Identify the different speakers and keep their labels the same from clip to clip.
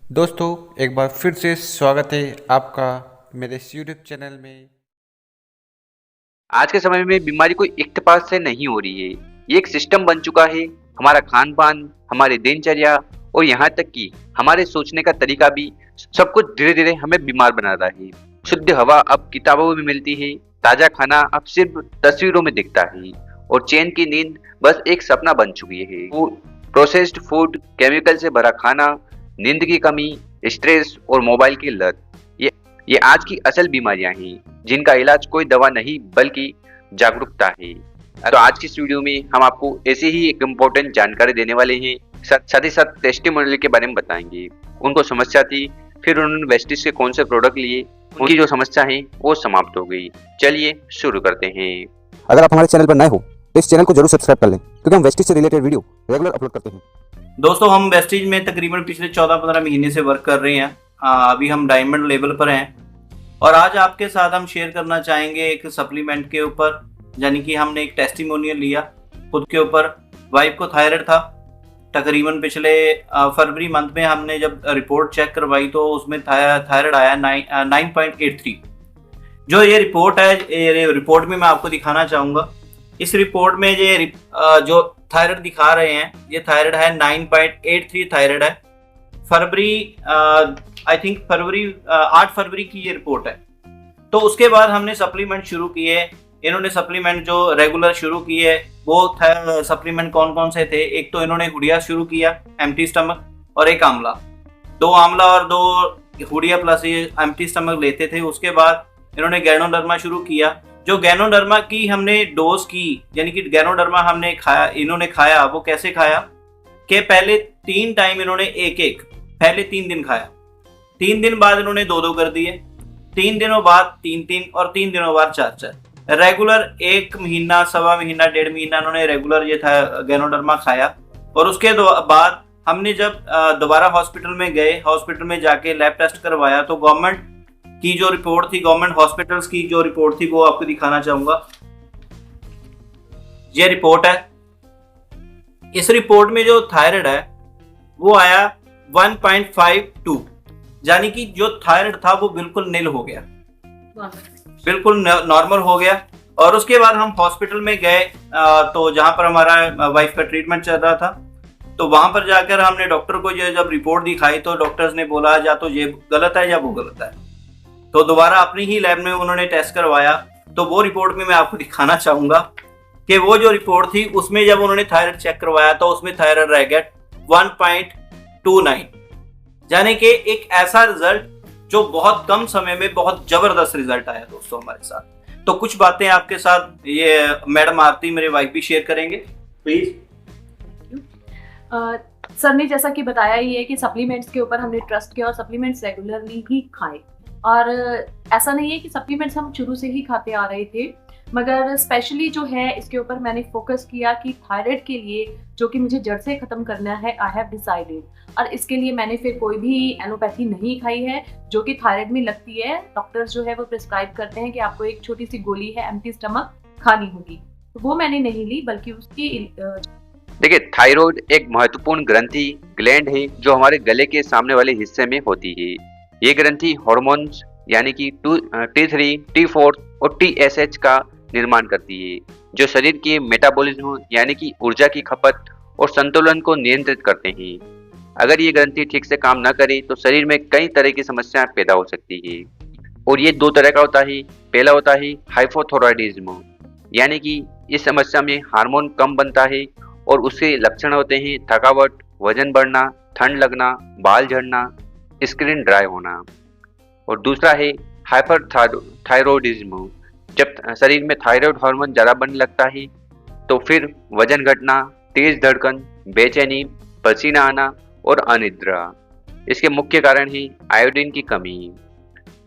Speaker 1: दोस्तों, एक बार फिर से स्वागत है आपका मेरे इस यूट्यूब चैनल में।
Speaker 2: आज के समय में बीमारी कोई इत्तेफाक से नहीं हो रही है। ये एक सिस्टम बन चुका है। हमारा खान-पान, हमारी दिनचर्या और यहाँ तक कि हमारे सोचने का तरीका भी सब कुछ धीरे-धीरे हमें बीमार बना रहा है। शुद्ध हवा अब किताबों में मिलती है, ताज़ा खाना अब सिर्फ तस्वीरों में दिखता है और चैन की नींद बस एक सपना बन चुकी है। प्रोसेस्ड फूड, केमिकल से भरा खाना, नींद की कमी, स्ट्रेस और मोबाइल की लत, ये आज की असल बीमारियां हैं जिनका इलाज कोई दवा नहीं बल्कि जागरूकता है। तो आज की इस वीडियो में हम आपको ऐसे ही एक इम्पोर्टेंट जानकारी देने वाले हैं, साथ ही साथ टेस्टिमोनियल के बारे में बताएंगे। उनको समस्या थी, फिर उन्होंने वेस्टिज के कौन से प्रोडक्ट लिए, उनकी जो समस्या है वो समाप्त हो गई। चलिए शुरू करते हैं।
Speaker 3: अगर आप हमारे चैनल पर नए हो तो इस चैनल को जरूर सब्सक्राइब कर लें, क्योंकि हम वेस्टिज से रिलेटेड वीडियो रेगुलर अपलोड करते हैं।
Speaker 4: दोस्तों, हम वेस्टिज में तकरीबन पिछले 14-15 महीने से वर्क कर रहे हैं। अभी हम डायमंड लेवल पर हैं और आज आपके साथ हम शेयर करना चाहेंगे एक सप्लीमेंट के ऊपर, यानी कि हमने एक टेस्टिमोनियल लिया खुद के ऊपर। वाइफ को थायराइड था। तकरीबन पिछले फरवरी मंथ में हमने जब रिपोर्ट चेक करवाई तो उसमें थायराइड आया 9.83। जो ये रिपोर्ट है, ये रिपोर्ट में मैं आपको दिखाना चाहूँगा। इस रिपोर्ट में ये जो थायराइड दिखा रहे हैं, ये थायराइड है 9.83 थायराइड है। फरवरी आई थिंक 8 फरवरी की ये रिपोर्ट है। तो उसके बाद हमने सप्लीमेंट शुरू किए। इन्होंने सप्लीमेंट जो रेगुलर शुरू किए वो सप्लीमेंट कौन कौन से थे? एक तो इन्होंने हुडिया शुरू किया, एम्प्टी स्टमक, और एक आंवला। 2 आंवला और 2 हुडिया प्लस ये एम्प्टी स्टमक लेते थे। उसके बाद इन्होंने गैनोडर्मा शुरू किया। जो गैनोडर्मा की हमने डोज की, यानी कि गैनोडर्मा हमने खाया, इन्होंने खाया। वो कैसे खाया कि पहले 3 टाइम इन्होंने एक पहले 3 दिन खाया। 3 दिन बाद इन्होंने 2 कर दिए, 3 दिनों बाद 3 और 3 दिनों बाद 4। रेगुलर 1 महीना, सवा महीना, 1.5 महीना इन्होंने रेगुलर ये था गैनोडर्मा खाया। और उसके बाद हमने जब दोबारा हॉस्पिटल में गए, हॉस्पिटल में जाके लैब टेस्ट करवाया तो गवर्नमेंट की जो रिपोर्ट थी, गवर्नमेंट हॉस्पिटल्स की जो रिपोर्ट थी वो आपको दिखाना चाहूंगा। ये रिपोर्ट है। इस रिपोर्ट में जो थायराइड है वो आया 1.52, यानी कि जो थायराइड था वो बिल्कुल नील हो गया, बिल्कुल नॉर्मल हो गया। और उसके बाद हम हॉस्पिटल में गए, तो जहां पर हमारा वाइफ का ट्रीटमेंट चल रहा था, तो वहां पर जाकर हमने डॉक्टर को ये जब रिपोर्ट दिखाई तो डॉक्टर्स ने बोला या तो ये गलत है या वो गलत है। तो दोबारा अपनी ही लैब में उन्होंने टेस्ट करवाया। तो वो रिपोर्ट में मैं आपको दिखाना चाहूंगा कि वो जो रिपोर्ट थी उसमें जब उन्होंने थायराइड चेक करवाया तो उसमें थायराइड रह गया 1.29, यानी कि एक ऐसा रिजल्ट जो बहुत कम समय में बहुत जबरदस्त रिजल्ट आया दोस्तों हमारे साथ। तो कुछ बातें आपके साथ ये मैडम आरती, मेरे वाइफ, भी शेयर करेंगे, प्लीज।
Speaker 5: सर ने जैसा कि बताया ही है कि सप्लीमेंट्स के ऊपर हमने ट्रस्ट किया और सप्लीमेंट्स रेगुलरली ही खाए। और ऐसा नहीं है कि सप्लीमेंट्स हम शुरू से ही खाते आ रहे थे, मगर स्पेशली जो है इसके ऊपर मैंने फोकस किया कि थायराइड के लिए जो कि मुझे जड़ से ख़त्म करना है, आई हैव डिसाइडेड। और इसके लिए मैंने फिर कोई भी एलोपैथी नहीं खाई है जो कि थायराइड में लगती है। डॉक्टर्स जो है वो प्रिस्क्राइब करते हैं कि आपको एक छोटी सी गोली है एम्प्टी स्टमक खानी होगी, तो वो मैंने नहीं ली, बल्कि उसकी
Speaker 2: देखिए, थायराइड एक महत्वपूर्ण ग्रंथि ग्लैंड है जो हमारे गले के सामने वाले हिस्से में होती है। ये ग्रंथि हार्मोन्स यानी कि T3, T4 और TSH का निर्माण करती है, जो शरीर के मेटाबॉलिज्म यानी कि ऊर्जा की खपत और संतुलन को नियंत्रित करते हैं। अगर ये ग्रंथि ठीक से काम न करे तो शरीर में कई तरह की समस्याएं पैदा हो सकती है। और ये 2 तरह का होता है। पहला होता है हाइपोथायराइडिज्म, यानी कि इस समस्या में हार्मोन कम बनता है और उसके लक्षण होते हैं थकावट, वजन बढ़ना, ठंड लगना, बाल झड़ना, स्किन ड्राई होना। और दूसरा है हाइपरथायरॉयडिज्म, जब शरीर में थायराइड हार्मोन ज़्यादा बनने लगता है तो फिर वजन घटना, तेज धड़कन, बेचैनी, पसीना आना और अनिद्रा। इसके मुख्य कारण है आयोडीन की कमी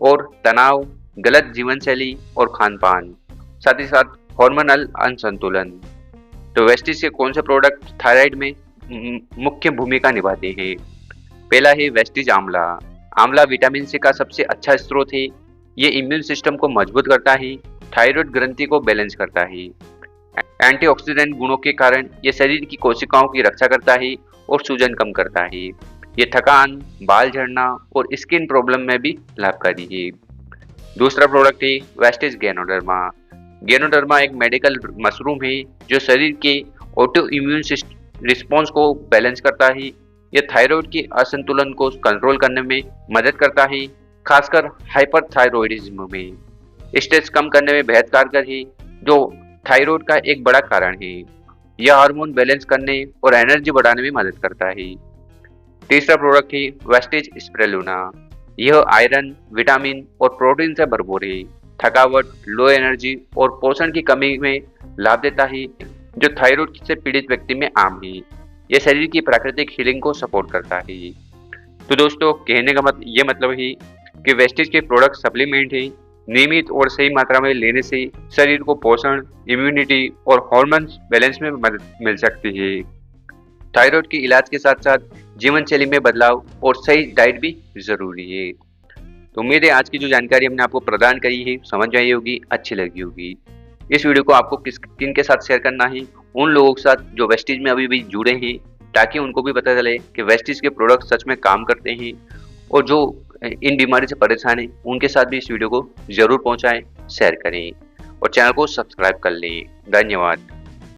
Speaker 2: और तनाव, गलत जीवन शैली और खान-पान, साथ ही साथ हार्मोनल असंतुलन। तो वेस्टिज के कौन से प्रोडक्ट थायराइड में मुख्य भूमिका निभाते हैं? पहला है वेस्टिज आंवला। आंवला विटामिन सी का सबसे अच्छा स्रोत है। ये इम्यून सिस्टम को मजबूत करता है, थायराइड ग्रंथि को बैलेंस करता है। एंटीऑक्सीडेंट गुणों के कारण ये शरीर की कोशिकाओं की रक्षा करता है और सूजन कम करता है। ये थकान, बाल झड़ना और स्किन प्रॉब्लम में भी लाभकारी है। दूसरा प्रोडक्ट है वेस्टेज गैनोडर्मा। गैनोडर्मा एक मेडिकल मशरूम है जो शरीर के ऑटो इम्यून रिस्पॉन्स को बैलेंस करता है। यह थायराइड के असंतुलन को कंट्रोल करने में मदद करता है, खासकर हाइपरथायरॉयडिज्म में। स्ट्रेस कम करने में बेहद कारगर है, जो थायराइड का एक बड़ा कारण है। यह हार्मोन बैलेंस करने और एनर्जी बढ़ाने में मदद करता है। तीसरा प्रोडक्ट है वेस्टेज स्पिरुलिना। यह आयरन, विटामिन और प्रोटीन से भरपूर है, थकावट, लो एनर्जी और पोषण की कमी में लाभ देता है, जो थायराइड से पीड़ित व्यक्ति में आम है। यह शरीर की प्राकृतिक हीलिंग को सपोर्ट करता है। तो दोस्तों, कहने का ये मतलब है कि वेस्टेज के प्रोडक्ट सप्लीमेंट है। नियमित और सही मात्रा में लेने से शरीर को पोषण, इम्यूनिटी और हार्मोन्स बैलेंस में मदद मिल सकती है। थायराइड के इलाज के साथ साथ जीवन शैली में बदलाव और सही डाइट भी जरूरी है। तो उम्मीद है आज की जो जानकारी हमने आपको प्रदान करी है समझ आई होगी, अच्छी लगी होगी। इस वीडियो को आपको किन के साथ शेयर करना है? उन लोगों के साथ जो वेस्टेज में अभी भी जुड़े हैं, ताकि उनको भी पता चले कि वेस्टेज के प्रोडक्ट सच में काम करते हैं, और जो इन बीमारी से परेशान हैं उनके साथ भी इस वीडियो को जरूर पहुंचाएं, शेयर करें और चैनल को सब्सक्राइब कर लें। धन्यवाद।